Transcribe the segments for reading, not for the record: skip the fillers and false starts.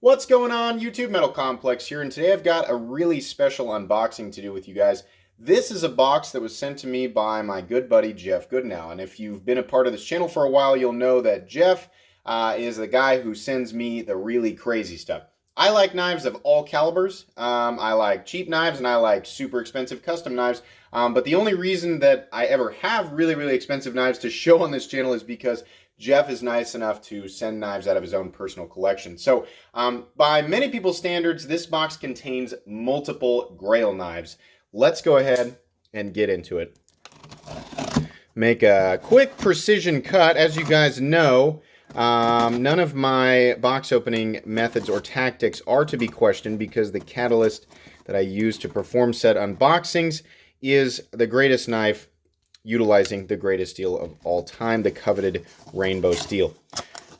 What's going on, YouTube? Metal Complex here, and today I've got a really special unboxing to do with you guys. This is a box that was sent to me by my good buddy Jeff Goodnow, and if you've been a part of this channel for a while, you'll know that Jeff is the guy who sends me the really crazy stuff. I like knives of all calibers. I like cheap knives, and I like super expensive custom knives. But the only reason that I ever have really expensive knives to show on this channel is because Jeff is nice enough to send knives out of his own personal collection. So by many people's standards, this box contains multiple Grail knives. Let's go ahead and get into it. Make a quick precision cut. As you guys know, none of my box opening methods or tactics are to be questioned because the catalyst that I use to perform said unboxings is the greatest knife utilizing the greatest steel of all time, the coveted rainbow steel.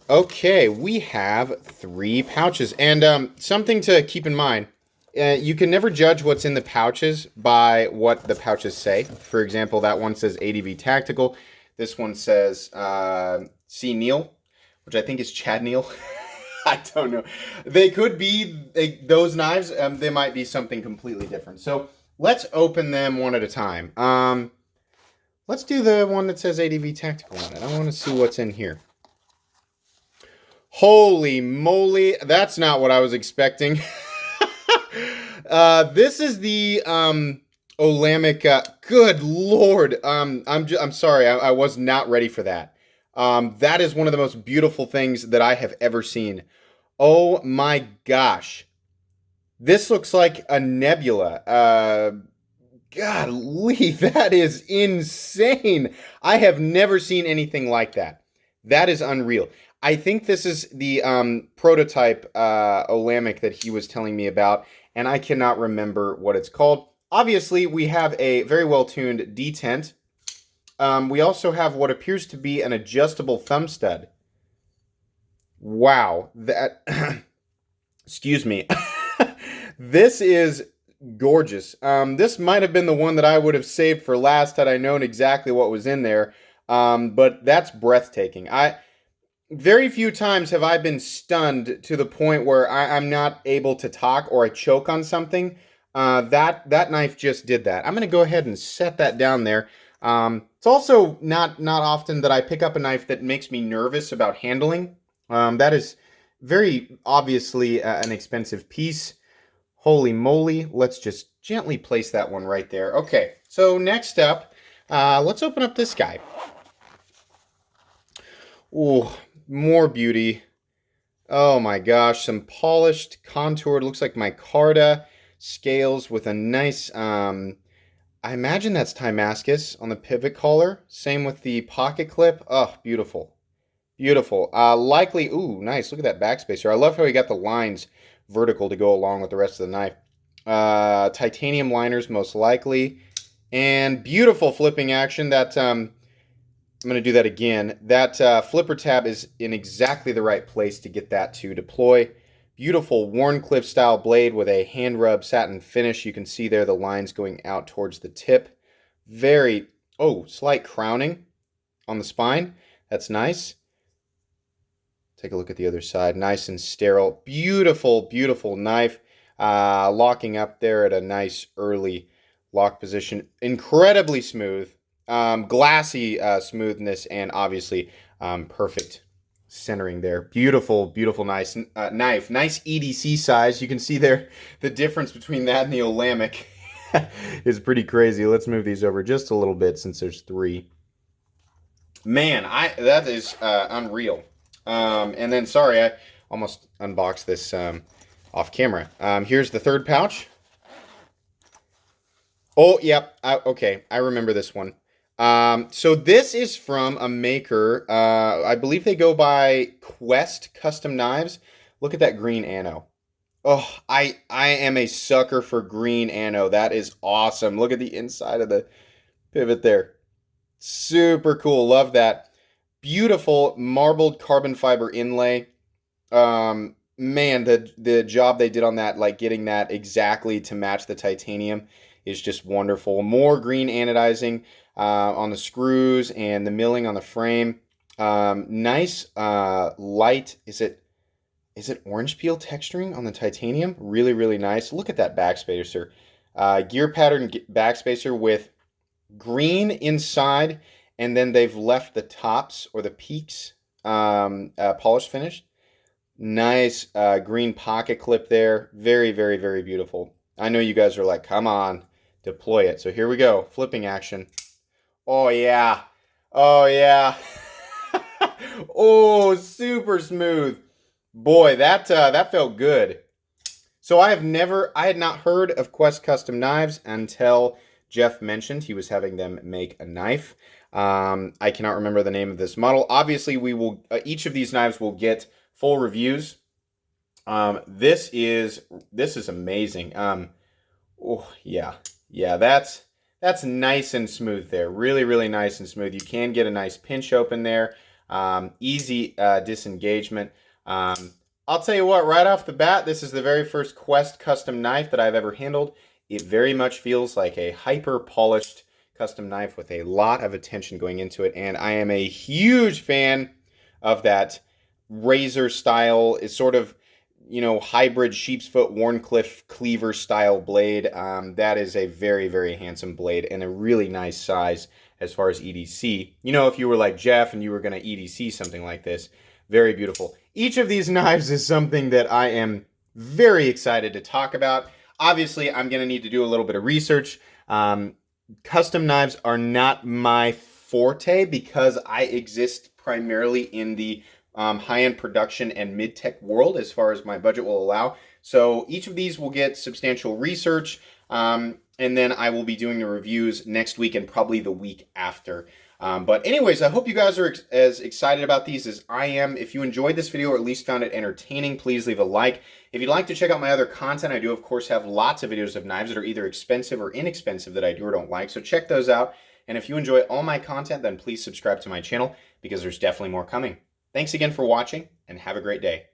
Okay, we have 3 pouches, and something to keep in mind, you can never judge what's in the pouches by what the pouches say. For example, that one says ADV Tactical. This one says C. Neal, which I think is Chad Neal. I don't know. They could be those knives. They might be something completely different. So let's open them one at a time. Let's do the one that says ADV Tactical on it. I want to see what's in here. Holy moly, that's not what I was expecting. This is the Olamic. Good Lord, I'm sorry, I was not ready for that. That is one of the most beautiful things that I have ever seen. Oh my gosh, this looks like a nebula. Golly, that is insane. I have never seen anything like that. That is unreal. I think this is the prototype Olamic that he was telling me about, and I cannot remember what it's called. Obviously, we have a very well-tuned detent. We also have what appears to be an adjustable thumb stud. Wow. That... Excuse me. This is gorgeous. This might have been the one that I would have saved for last had I known exactly what was in there. But that's breathtaking. Very few times have I been stunned to the point where I'm not able to talk or I choke on something. That knife just did that. I'm going to go ahead and set that down there. It's also not often that I pick up a knife that makes me nervous about handling. That is very obviously an expensive piece. Holy moly, let's just gently place that one right there. Okay, so next up, let's open up this guy. Ooh, more beauty. Oh my gosh, some polished, contoured, looks like micarta scales with a nice, I imagine that's Timascus on the pivot collar. Same with the pocket clip. Oh, beautiful. Beautiful. Likely, ooh, nice. Look at that backspacer. I love how he got the lines vertical to go along with the rest of the knife. Titanium liners most likely, and beautiful flipping action. That I'm going to do that again. That flipper tab is in exactly the right place to get that to deploy. Beautiful Wharncliffe style blade with a hand rub satin finish. You can see there the lines going out towards the tip. Very, slight crowning on the spine. That's nice. Take a look at the other side. Nice and sterile. Beautiful knife. Locking up there at a nice early lock position. Incredibly smooth. Glassy smoothness, and obviously perfect centering there. Beautiful nice knife. Nice EDC size. You can see there the difference between that and the Olamic is pretty crazy. Let's move these over just a little bit since there's 3. Man, that is unreal. And then, sorry, I almost unboxed this off camera. Here's the 3rd pouch. Oh, yep. Okay, I remember this one. So this is from a maker. I believe they go by Quest Custom Knives. Look at that green ano. Oh, I am a sucker for green ano. That is awesome. Look at the inside of the pivot there. Super cool. Love that. Beautiful marbled carbon fiber inlay. Man, the job they did on that, like getting that exactly to match the titanium, is just wonderful. More green anodizing on the screws and the milling on the frame. Nice light. Is it is it orange peel texturing on the titanium? Really, really nice. Look at that backspacer. Gear pattern backspacer with green inside, and then they've left the tops or the peaks polished finished. Nice green pocket clip there. Very, very, very beautiful. I know you guys are like, come on, deploy it. So here we go. Flipping action. Oh, yeah. Oh, yeah. Oh, super smooth. Boy, that felt good. So I had not heard of Quest Custom Knives until Jeff mentioned he was having them make a knife. I cannot remember the name of this model. Obviously, we will each of these knives will get full reviews. This is amazing. Oh yeah, yeah, that's nice and smooth there. Really, really nice and smooth. You can get a nice pinch open there. Easy disengagement. I'll tell you what, right off the bat, this is the very first Quest custom knife that I've ever handled. It very much feels like a hyper polished custom knife with a lot of attention going into it, and I am a huge fan of that razor style. Is sort of, hybrid sheep's foot Wharncliffe cleaver style blade. That is a very, very handsome blade and a really nice size as far as EDC. If you were like Jeff and you were going to EDC something like this, very beautiful. Each of these knives is something that I am very excited to talk about. Obviously, I'm going to need to do a little bit of research. Custom knives are not my forte because I exist primarily in the high-end production and mid-tech world as far as my budget will allow. So each of these will get substantial research, and then I will be doing the reviews next week and probably the week after. But anyways, I hope you guys are as excited about these as I am. If you enjoyed this video or at least found it entertaining, please leave a like. If you'd like to check out my other content, I do of course have lots of videos of knives that are either expensive or inexpensive that I do or don't like, so check those out. And if you enjoy all my content, then please subscribe to my channel because there's definitely more coming. Thanks again for watching, and have a great day.